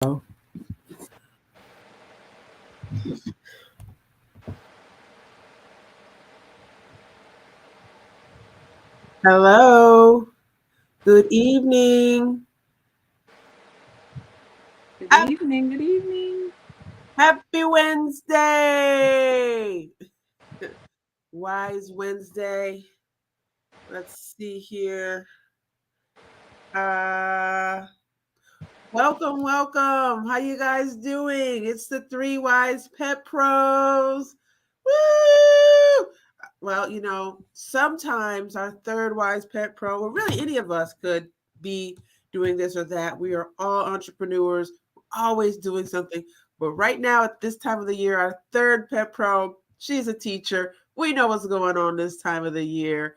Oh. Hello. Good evening. Good Hap- evening. Good evening. Happy Wednesday. Wise Wednesday. Let's see here. Uh welcome. How you guys doing? It's the Three Wise Pet Pros. Woo! Well, sometimes our third wise pet pro, or really any of us could be doing this or that. We are all entrepreneurs, always doing something. But right now, at this time of the year, our third pet pro, she's a teacher. We know what's going on this time of the year.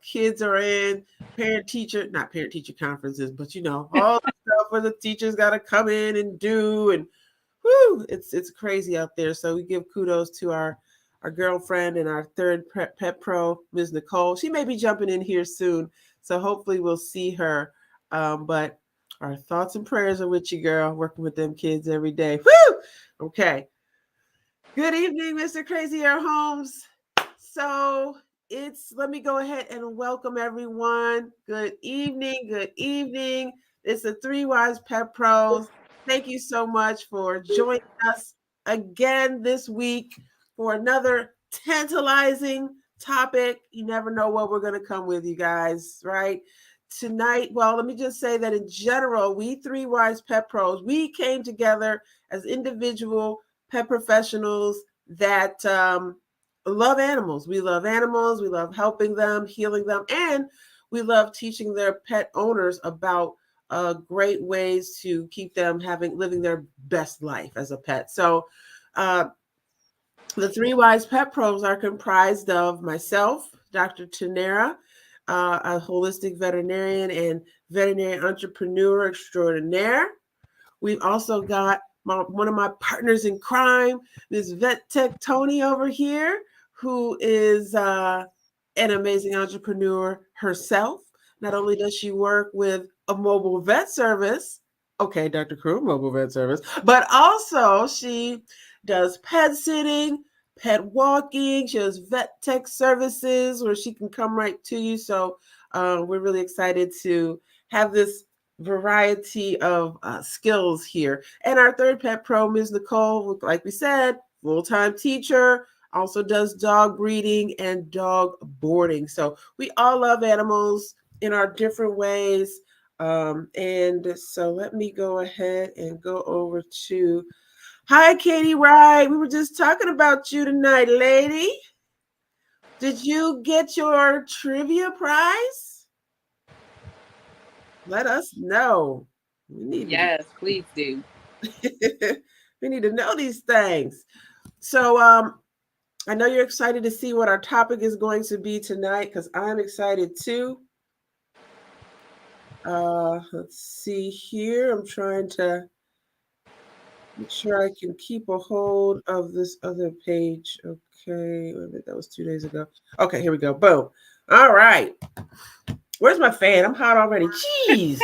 Kids are in not parent teacher conferences, but all the stuff where the teachers got to come in and do, and whoo, it's crazy out there. So we give kudos to our girlfriend and our third pet pro, Ms. Nicole. She may be jumping in here soon, so hopefully we'll see her. But our thoughts and prayers are with you, girl. Working with them kids every day. Woo! Okay. Good evening, Mr. Crazy Air Homes. So let me go ahead and welcome everyone. Good evening. Good evening. It's the Three Wise Pet Pros. Thank you so much for joining us again this week for another tantalizing topic. You never know what we're going to come with, you guys, right? Tonight, well, let me just say that in general, we Three Wise Pet Pros, we came together as individual pet professionals that love animals. We love animals. We love helping them, healing them, and we love teaching their pet owners about great ways to keep them living their best life as a pet. So, the Three Wise Pet Pros are comprised of myself, Dr. Tanera, a holistic veterinarian and veterinary entrepreneur extraordinaire. We've also got one of my partners in crime, Ms. Vet Tech Tony over here, who is an amazing entrepreneur herself. Not only does she work with a mobile vet service, okay, Dr. Crew, mobile vet service, but also she does pet sitting, pet walking. She does vet tech services where she can come right to you. So we're really excited to have this variety of skills here. And our third pet pro, Ms. Nicole, like we said, full-time teacher, also does dog breeding and dog boarding. So we all love animals in our different ways. And so let me go ahead and go over to, hi, Katie Wright. We were just talking about you tonight, lady. Did you get your trivia prize? Let us know. We need to Yes, please do. we need to know these things. So I know you're excited to see what our topic is going to be tonight because I'm excited too. Let's see here. I'm trying to make sure I can keep a hold of this other page. Okay, that was 2 days ago. Okay, here we go. Boom. All right. Where's my fan? I'm hot already. Jeez.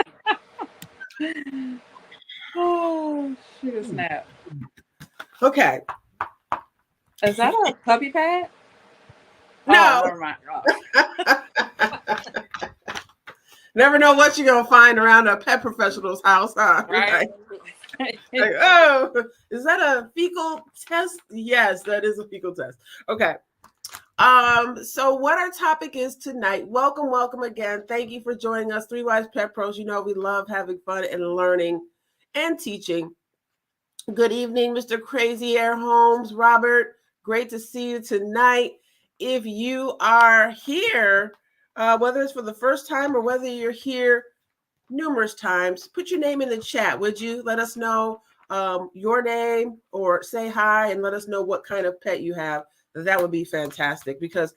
Oh, shoot a snap. Okay. Is that a puppy pad? Oh, No. never mind. Oh. Never know what you're gonna find around a pet professional's house, huh? Right? Like, oh, is that a fecal test? Yes, that is a fecal test. Okay. So what our topic is tonight, welcome again. Thank you for joining us, Three Wise Pet Pros. You know we love having fun and learning and teaching. Good evening, Mr. Crazy Air Holmes. Robert, great to see you tonight. If you are here, whether it's for the first time or whether you're here numerous times, put your name in the chat, would you? Let us know your name or say hi and let us know what kind of pet you have. That would be fantastic because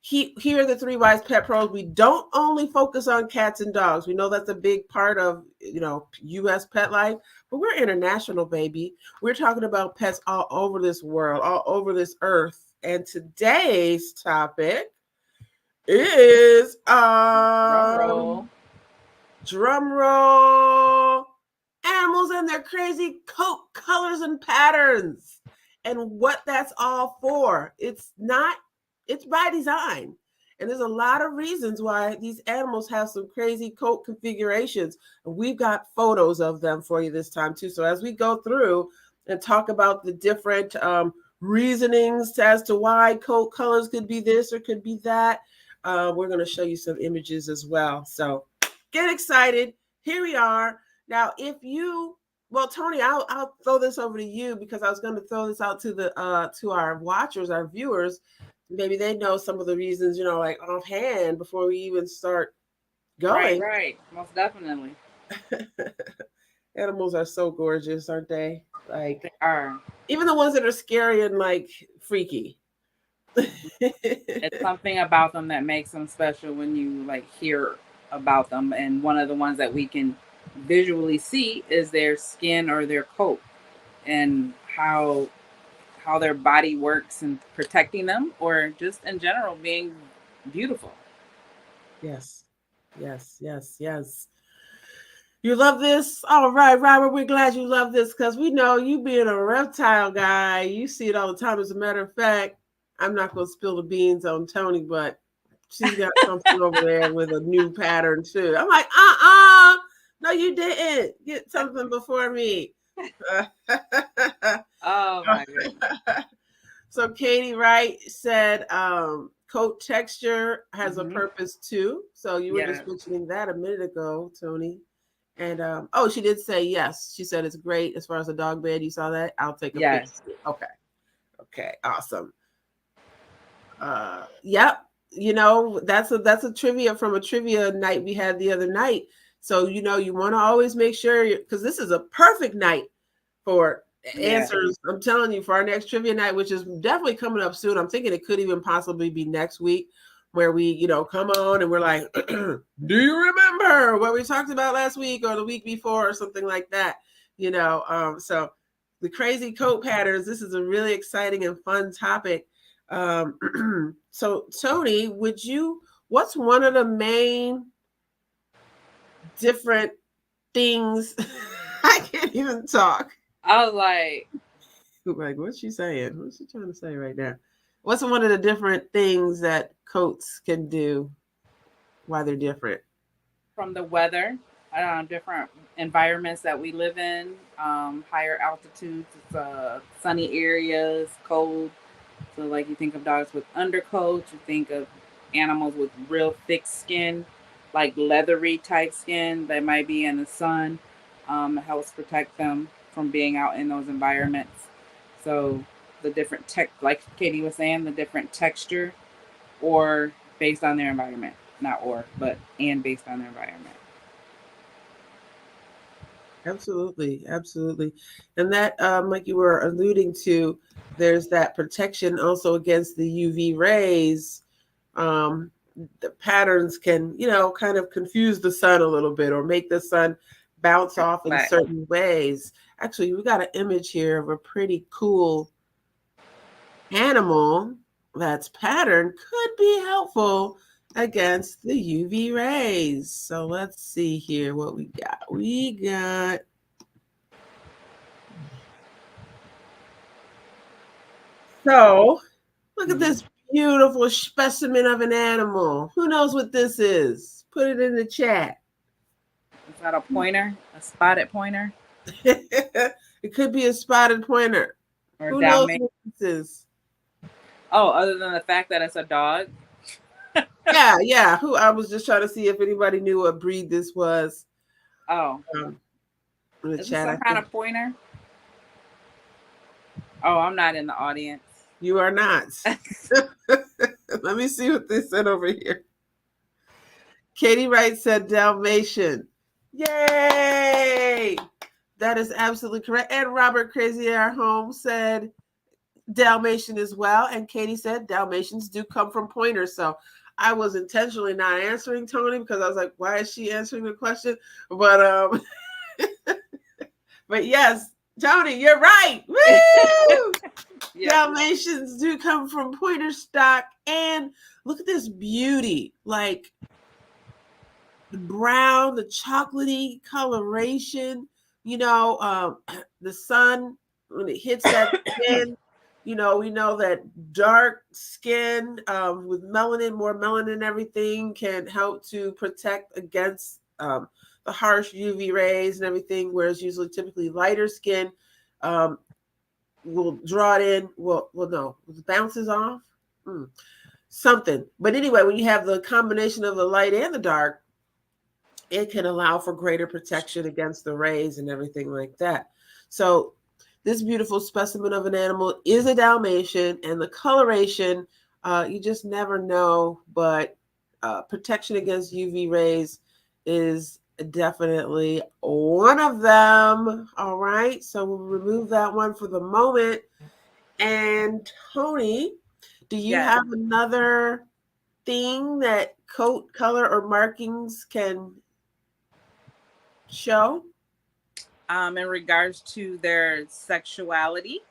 here at the Three Wise Pet Pros, we don't only focus on cats and dogs. We know that's a big part of U.S. pet life, but we're international, baby. We're talking about pets all over this world, all over this earth. And today's topic is Drum roll. drum roll, animals and their crazy coat colors and patterns and what that's all for. It's by design. And there's a lot of reasons why these animals have some crazy coat configurations. And we've got photos of them for you this time too. So as we go through and talk about the different reasonings as to why coat colors could be this or could be that, we're going to show you some images as well. So get excited. Here we are. Now, well, Tony, I'll throw this over to you because I was going to throw this out to to our watchers, our viewers. Maybe they know some of the reasons, like offhand before we even start going. Right. Most definitely. Animals are so gorgeous, aren't they? Like They are. even the ones that are scary and like freaky. It's something about them that makes them special when you like hear about them. And one of the ones that we can visually see is their skin or their coat, and how their body works in protecting them, or just in general being beautiful. Yes. Yes. You love this? All right, Robert, we're glad you love this because we know you being a reptile guy, you see it all the time. As a matter of fact, I'm not going to spill the beans on Tony, but she's got something over there with a new pattern too. I'm like, no, you didn't get something before me. Oh my goodness. So Katie Wright said coat texture has a purpose too. So you were just mentioning that a minute ago, Tony. And she did say yes. She said it's great as far as a dog bed. You saw that? I'll take a picture. Okay, awesome. Yep. That's a trivia from a trivia night we had the other night. So you want to always make sure, because this is a perfect night for answers. I'm telling you, for our next trivia night, which is definitely coming up soon. I'm thinking it could even possibly be next week, where we come on and we're like, do you remember what we talked about last week or the week before or something like that? So the crazy coat patterns, this is a really exciting and fun topic. So Tony, what's one of the main different things? I can't even talk. I was like, what's she saying? What's she trying to say right now? What's one of the different things that coats can do? Why they're different? from the weather, different environments that we live in, higher altitudes, sunny areas, cold. So, like, you think of dogs with undercoats, you think of animals with real thick skin, like leathery type skin that might be in the sun. It helps protect them from being out in those environments. So, the different like Katie was saying, the different texture, or based on their environment. Not or, but and based on their environment. Absolutely. And that, like you were alluding to, there's that protection also against the UV rays. The patterns can, kind of confuse the sun a little bit or make the sun bounce off in certain ways. Actually, we got an image here of a pretty cool animal that's patterned, could be helpful against the UV rays. So let's see here what we got. So look at this beautiful specimen of an animal. Who knows what this is? Put it in the chat. Is that a pointer? A spotted pointer? It could be a spotted pointer. Or who knows what this is? Oh, other than the fact that it's a dog? Yeah. I was just trying to see if anybody knew what breed this was. Oh. In the is chat, this some kind of pointer? Oh, I'm not in the audience. You are not. Let me see what they said over here. Katie Wright said Dalmatian. Yay! That is absolutely correct. And Robert Crazy Air Home said Dalmatian as well. And Katie said Dalmatians do come from pointers. So I was intentionally not answering Tony because I was like, why is she answering the question? But but yes, Tony, you're right. Woo! Yeah. Dalmatians do come from pointer stock. And look at this beauty. Like the brown, the chocolatey coloration. the sun, when it hits that skin, we know that dark skin with melanin, more melanin and everything can help to protect against the harsh UV rays and everything, whereas usually typically lighter skin um, will draw it in. Well, no, it bounces off. Mm, something. But anyway, when you have the combination of the light and the dark, it can allow for greater protection against the rays and everything like that. So, this beautiful specimen of an animal is a Dalmatian, and the coloration, you just never know, but protection against UV rays is definitely one of them. All right, so we'll remove that one for the moment. And Tony, do you Yes. have another thing that coat color or markings can show? In regards to their sexuality.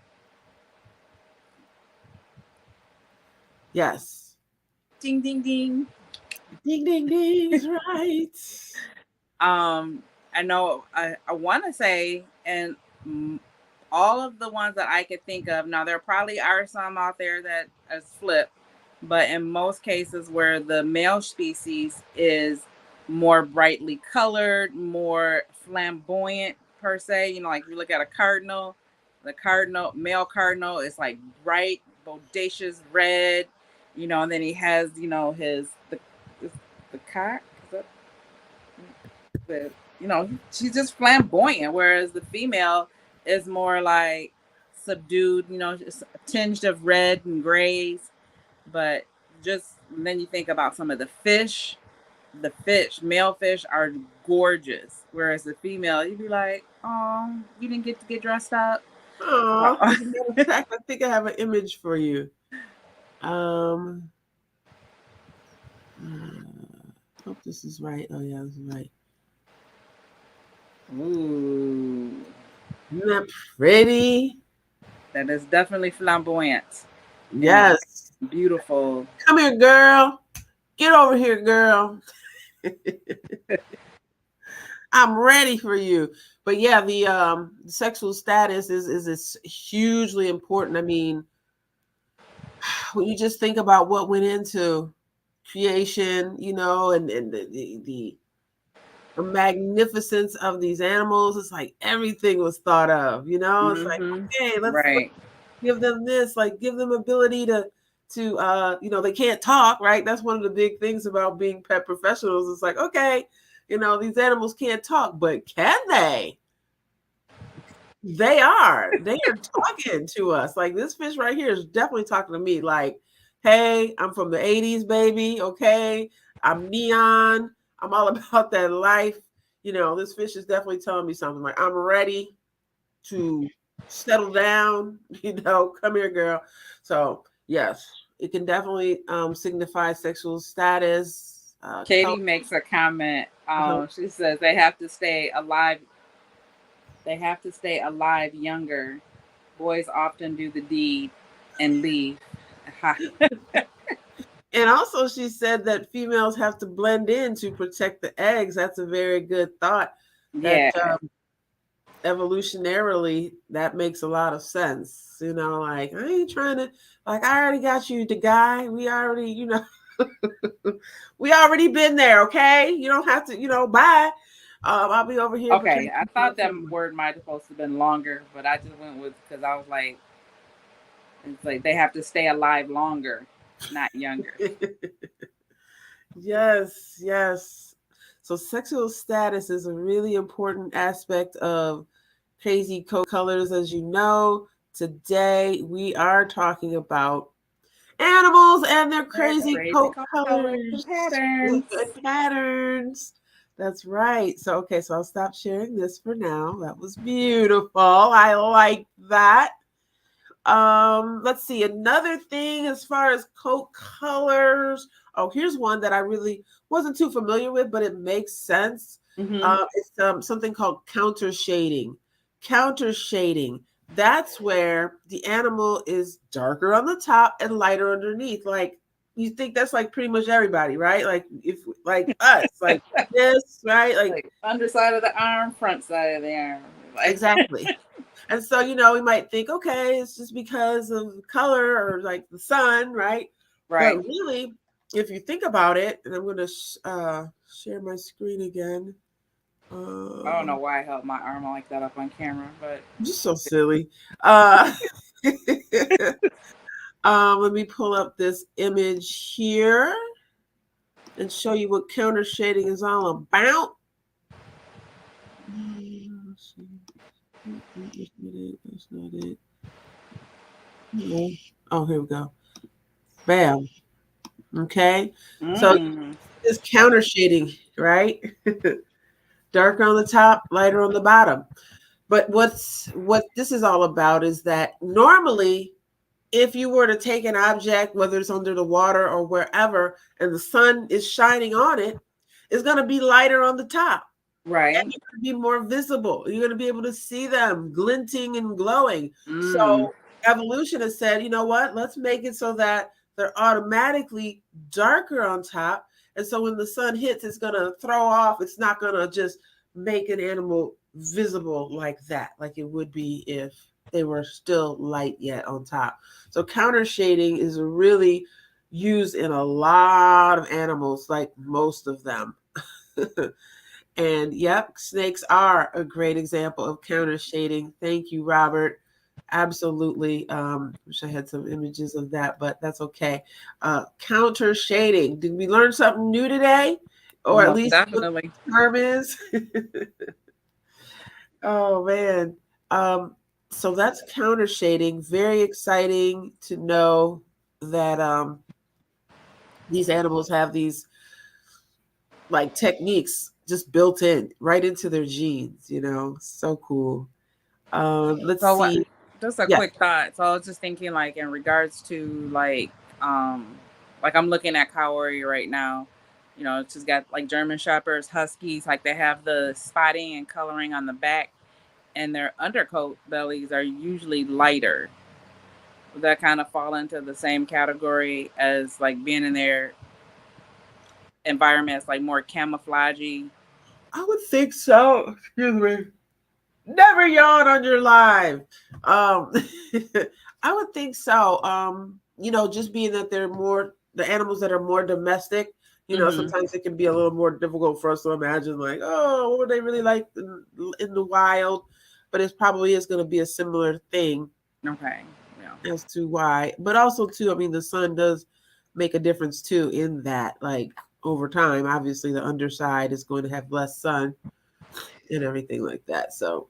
Yes. Ding ding ding. Ding, ding, ding is right. Um, I know I want to say, and all of the ones that I could think of. Now there probably are some out there that is flipped, but in most cases where the male species is more brightly colored, more flamboyant per se, like you look at a cardinal, the cardinal male cardinal is like bright, bodacious red, and then he has his the cock. Is that the she's just flamboyant, whereas the female is more like subdued, just tinged of red and grays. But just then you think about some of the male fish are gorgeous, whereas the female, you'd be like, oh, you didn't get to get dressed up. Oh, So, as a matter of fact, I think I have an image for you. Um, hope this is right. Oh yeah, this is right. ooh, Isn't that pretty? that is definitely flamboyant and Yes. beautiful. Come here, girl. Get over here, girl. I'm ready for you. But yeah, the sexual status is hugely important. I mean, when you just think about what went into creation, and the magnificence of these animals, it's like everything was thought of. It's like, Mm-hmm. okay, let's Right. give them this, like give them ability to they can't talk, right? That's one of the big things about being pet professionals. It's like, okay, these animals can't talk, but can they? They are talking to us. Like this fish right here is definitely talking to me. Like, hey, I'm from the 80s, baby. Okay. I'm neon. I'm all about that life. This fish is definitely telling me something. Like, I'm ready to settle down. Come here, girl. So, yes, it can definitely signify sexual status. Katie makes a comment. Uh-huh. She says they have to stay alive. They have to stay alive younger. Boys often do the deed and leave. And also, she said that females have to blend in to protect the eggs. That's a very good thought. That Yeah. evolutionarily, that makes a lot of sense. Like I ain't trying to, like I already got you, the guy. We already, we already been there. Okay, you don't have to, bye. I'll be over here Okay. I protecting my thought that family. word might have supposed to have been longer, but I just went with because I was like, it's like they have to stay alive longer, not younger. Yes, yes. So sexual status is a really important aspect of crazy coat colors. As you know, today we are talking about animals and their They're crazy crazy coat colors and colors patterns. and patterns. That's right. So, okay, so I'll stop sharing this for now. That was beautiful. I like that. Let's see. Another thing as far as coat colors. Oh, here's one that I really wasn't too familiar with, but it makes sense. Mm-hmm. It's something called counter shading. Counter shading. That's where the animal is darker on the top and lighter underneath. Like you think that's like pretty much everybody, right? Like if like us, like this, right? Like Like underside of the arm, front side of the arm. Like, exactly. And so, we might think, okay, it's just because of color or like the sun, right? But right. really, if you think about it, and I'm going to share my screen again. I don't Uh, know why I held my arm like that up on camera, but I'm just so silly. Uh, let me pull up this image here and show you what counter shading is all about. Let's see. That's not it. That's not it. No. Oh, here we go. Bam. Okay. So mm, this counter shading, right? Darker on the top, lighter on the bottom. But what this is all about is that normally if you were to take an object, whether it's under the water or wherever, and the sun is shining on it, it's going to be lighter on the top. And right. you're going to be more visible. You're going to be able to see them glinting and glowing. So Mm, evolution has said, you know what? Let's make it so that they're automatically darker on top. And so when the sun hits, it's going to throw off. It's not going to just make an animal visible like that, like it would be if they were still light yet on top. So counter shading is really used in a lot of animals, like most of them. And yep, snakes are a great example of counter shading. Thank you, Robert. Absolutely. Wish I had some images of that, but that's okay. Counter shading. Did we learn something new today? Or at most least what definitely. the term is? Oh man. Um, so that's counter shading. Very exciting to know that these animals have these like techniques just built in right into their genes. So cool. Let's So what? see. Just a Yeah. quick thought. So I was just thinking, like in regards to um, like I'm looking at Kaori right now. You know, it's just got like German Shepherds, Huskies. Like they have the spotting and coloring on the back, and their undercoat bellies are usually lighter. Would that kind of fall into the same category as like being in their environments, like more camouflagey? I would think so. Excuse me. Never yawn on your live. Um I would think so. Just being that they're more the animals that are more domestic, Mm-hmm. sometimes it can be a little more difficult for us to imagine like, oh, what would they really like in the wild? But it probably is going to be a similar thing Okay. Yeah. as to why. But also too, I mean the sun does make a difference too in that, like over time, obviously the underside is going to have less sun and everything like that. So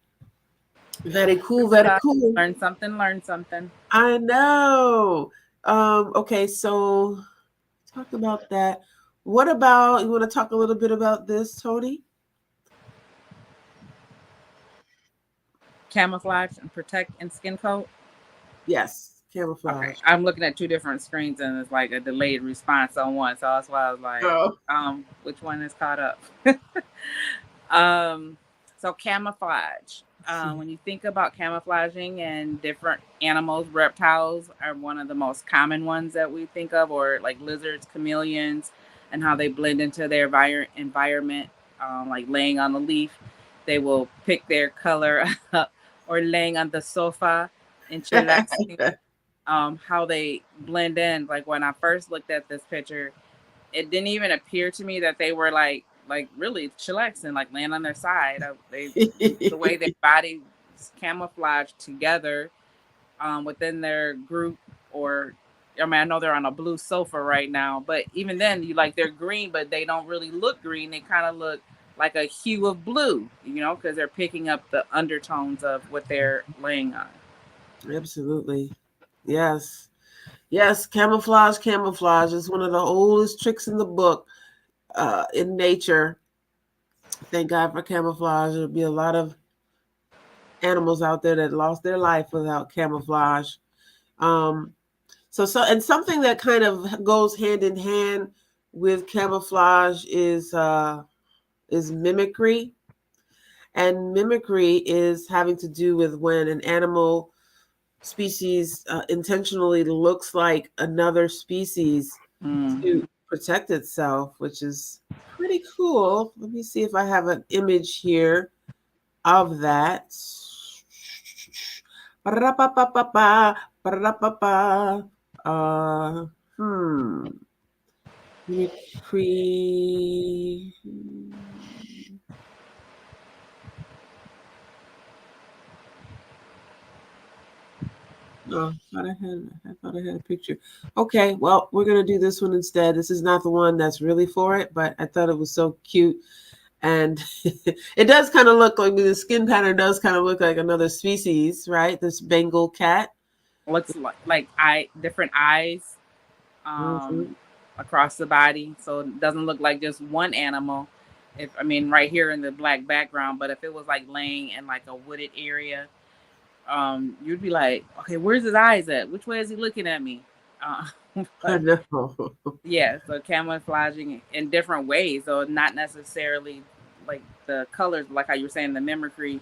very cool, Good very stuff. cool. Learn something, learn something. I know. Okay, so talk about that. What about you want to talk a little bit about this, Tony? Camouflage and protect and skin coat. Yes, Okay, camouflage. I'm looking at two different screens and it's like a delayed response on one, so that's why I was like, Oh, which one is caught up? um, so camouflage. let's see. When you think about camouflaging and different animals, reptiles are one of the most common ones that we think of, or like lizards, chameleons, and how they blend into their environment. Like laying on the leaf, they will pick their color up, or laying on the sofa and chillaxing, how they blend in. Like when I first looked at this picture, it didn't even appear to me that they were like really chillaxing, like laying on their side. They the way their bodies camouflage together within their group, or I mean, I know they're on a blue sofa right now, but even then, you like they're green, but they don't really look green. They kind of look like a hue of blue, because they're picking up the undertones of what they're laying on. Absolutely. Yes. Yes, camouflage, camouflage is one of the oldest tricks in the book, in nature. Thank God for camouflage. There'll be a lot of animals out there that lost their life without camouflage. Um, and something that kind of goes hand in hand with camouflage is mimicry, and mimicry is having to do with when an animal species intentionally looks like another species to Mm-hmm. protect itself, which is pretty cool. Let me see if I have an image here. of that. Ba-da-ba-ba-ba-ba, ba-da-ba-ba. Uh, hmm. Let me No, I thought I had a picture. Okay, well, we're gonna do this one instead. This is not the one that's really for it, but I thought it was so cute, and it does kind of look like the skin pattern does kind of look like another species, right? This Bengal cat. Looks like eye different eyes um, Mhm. across the body, so it doesn't look like just one animal. If I mean right here in the black background, but if it was like laying in like a wooded area, you'd be like, okay, where's his eyes at? Which way is he looking at me? I But know. yeah, so camouflaging in different ways, so not necessarily like the colors, like how you were saying the mimicry.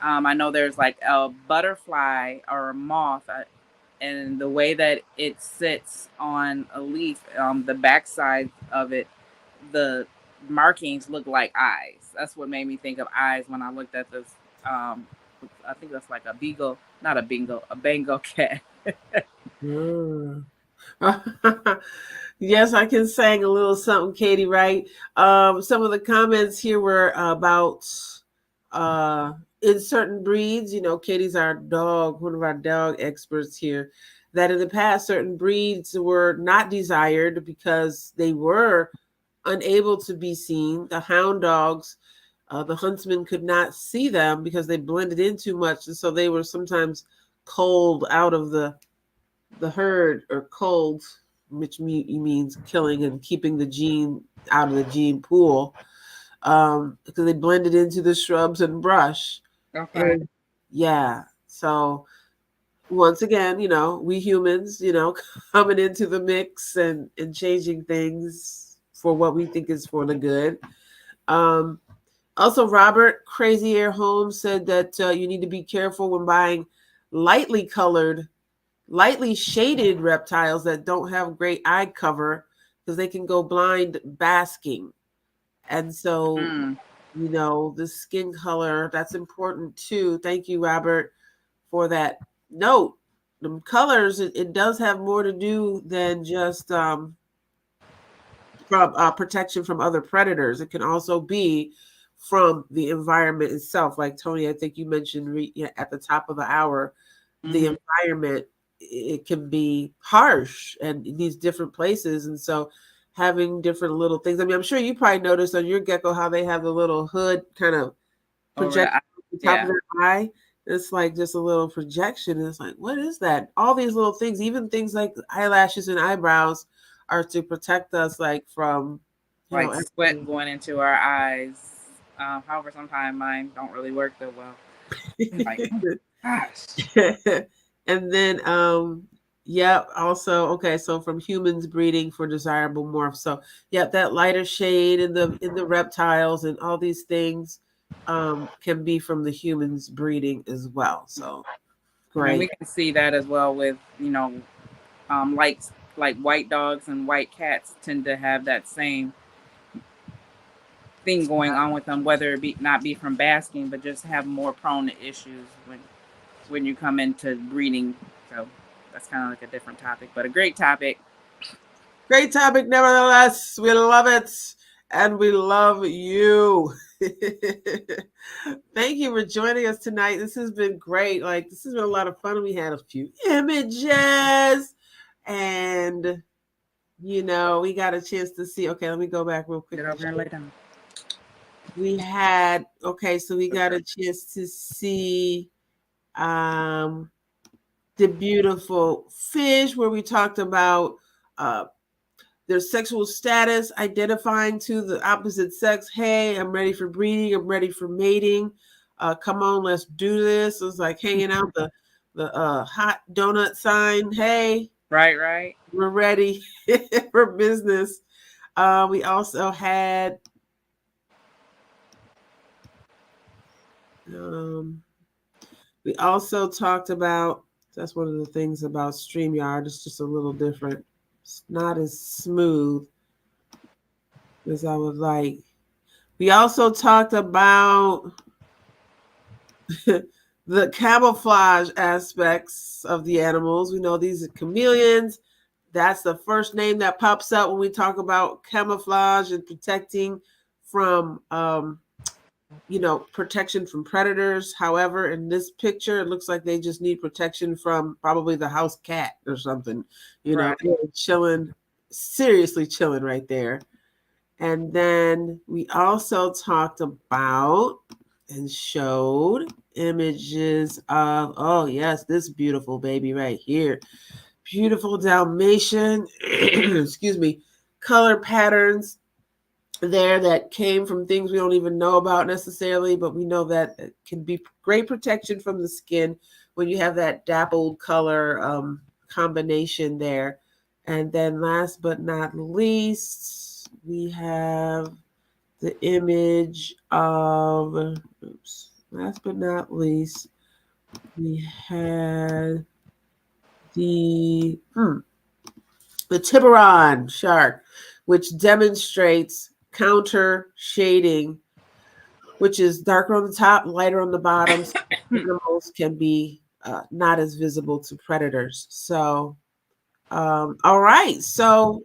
I know there's like a butterfly or a moth, and the way that it sits on a leaf, the backside of it, the markings look like eyes. That's what made me think of eyes when I looked at this. Um, I think that's like a beagle, not a bingo, a Bengal cat. Mm. Yes, I can sang a little something, Katie, right? Some of the comments here were about in certain breeds, Katie's our dog, one of our dog experts here, that in the past certain breeds were not desired because they were unable to be seen. The hound dogs, the huntsman could not see them because they blended in too much, and so they were sometimes cold out of the herd, or cold, which means killing and keeping the gene out of the gene pool, because they blended into the shrubs and brush. Okay. And yeah, so once again, we humans, coming into the mix and changing things for what we think is for the good. Um, Also, Robert Crazy Air Holmes said that you need to be careful when buying lightly colored, lightly shaded reptiles that don't have great eye cover because they can go blind basking. And so, Mm. the skin color, that's important too. Thank you, Robert, for that note. The colors, it does have more to do than just from protection from other predators. It can also be from the environment itself. Like Tony, I think you mentioned at the top of the hour, the Mm-hmm. environment, it can be harsh and in these different places, and so having different little things. I mean, I'm sure you probably noticed on your gecko how they have the little hood kind of Over the project eye. on top of Yeah. their eye. It's like just a little projection. And it's like, what is that? All these little things, even things like eyelashes and eyebrows, are to protect us, like from, Like sweat everything. going into our eyes. However, sometimes mine don't really work that well. I'm like, oh my gosh. And then, yeah, also, okay, so from humans breeding for desirable morphs. So, yeah, that lighter shade in the reptiles and all these things can be from the humans breeding as well. So, I mean, we great. can see that as well with like white dogs and white cats tend to have that same thing going on with them, whether it be not be from basking, but just have more prone to issues when you come into breeding. So that's kind of like a different topic, but a great topic. Great topic, nevertheless. We love it. And we love you. Thank you for joining us tonight. This has been great. Like, this has been a lot of fun. We had a few images, and we got a chance to see. Okay, let me go back real quick Get and over and show. lay down. We had, okay, so we got a chance to see um the beautiful fish, where we talked about uh their sexual status, identifying to the opposite sex. Hey, I'm ready for breeding. I'm ready for mating. Come on, let's do this. It was like hanging out the hot donut sign. Hey, Right, right. we're ready for business. We also had um, we also talked about, that's one of the things about StreamYard. It's just a little different. It's not as smooth as I would like. We also talked about The camouflage aspects of the animals. We know these are chameleons. That's the first name that pops up when we talk about camouflage and protecting from, protection from predators. However, in this picture, it looks like they just need protection from probably the house cat or something. Right. They're chilling, seriously chilling right there. And then we also talked about and showed images of, oh, yes, this beautiful baby right here. Beautiful Dalmatian, excuse me, color patterns there that came from things we don't even know about necessarily, but we know that it can be great protection from the skin when you have that dappled color combination there. And then last but not least, we have the image of, oops, last but not least, we had the, the Tiburon shark, which demonstrates counter shading, which is darker on the top, lighter on the bottom, so animals can be not as visible to predators. So, all right. So,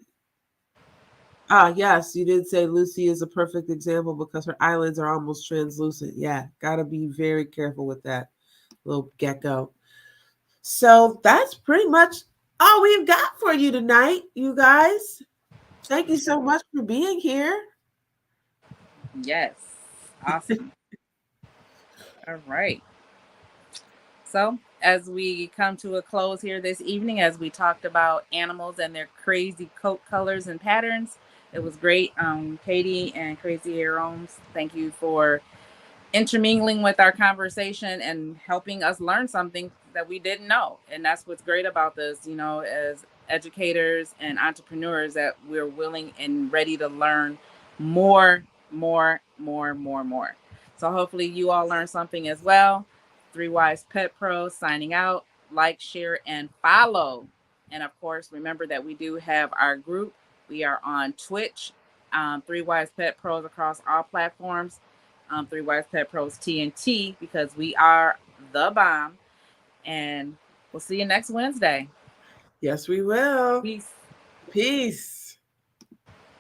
yes, you did say Lucy is a perfect example because her eyelids are almost translucent. Yeah, got to be very careful with that little gecko. So, that's pretty much all we've got for you tonight, you guys. Thank you so much for being here. Yes. Awesome. All right. So, as we come to a close here this evening, as we talked about animals and their crazy coat colors and patterns, it was great. Katie and Crazy Hair thank you for intermingling with our conversation and helping us learn something that we didn't know. And that's what's great about this, as educators and entrepreneurs, that we're willing and ready to learn more, more. So hopefully you all learned something as well. Three Wise Pet Pros signing out. Like, share, and follow. And of course, remember that we do have our group. We are on Twitch, Three Wise Pet Pros across all platforms. Three Wise Pet Pros TNT, because we are the bomb. And we'll see you next Wednesday. Yes, we will. Peace. Peace.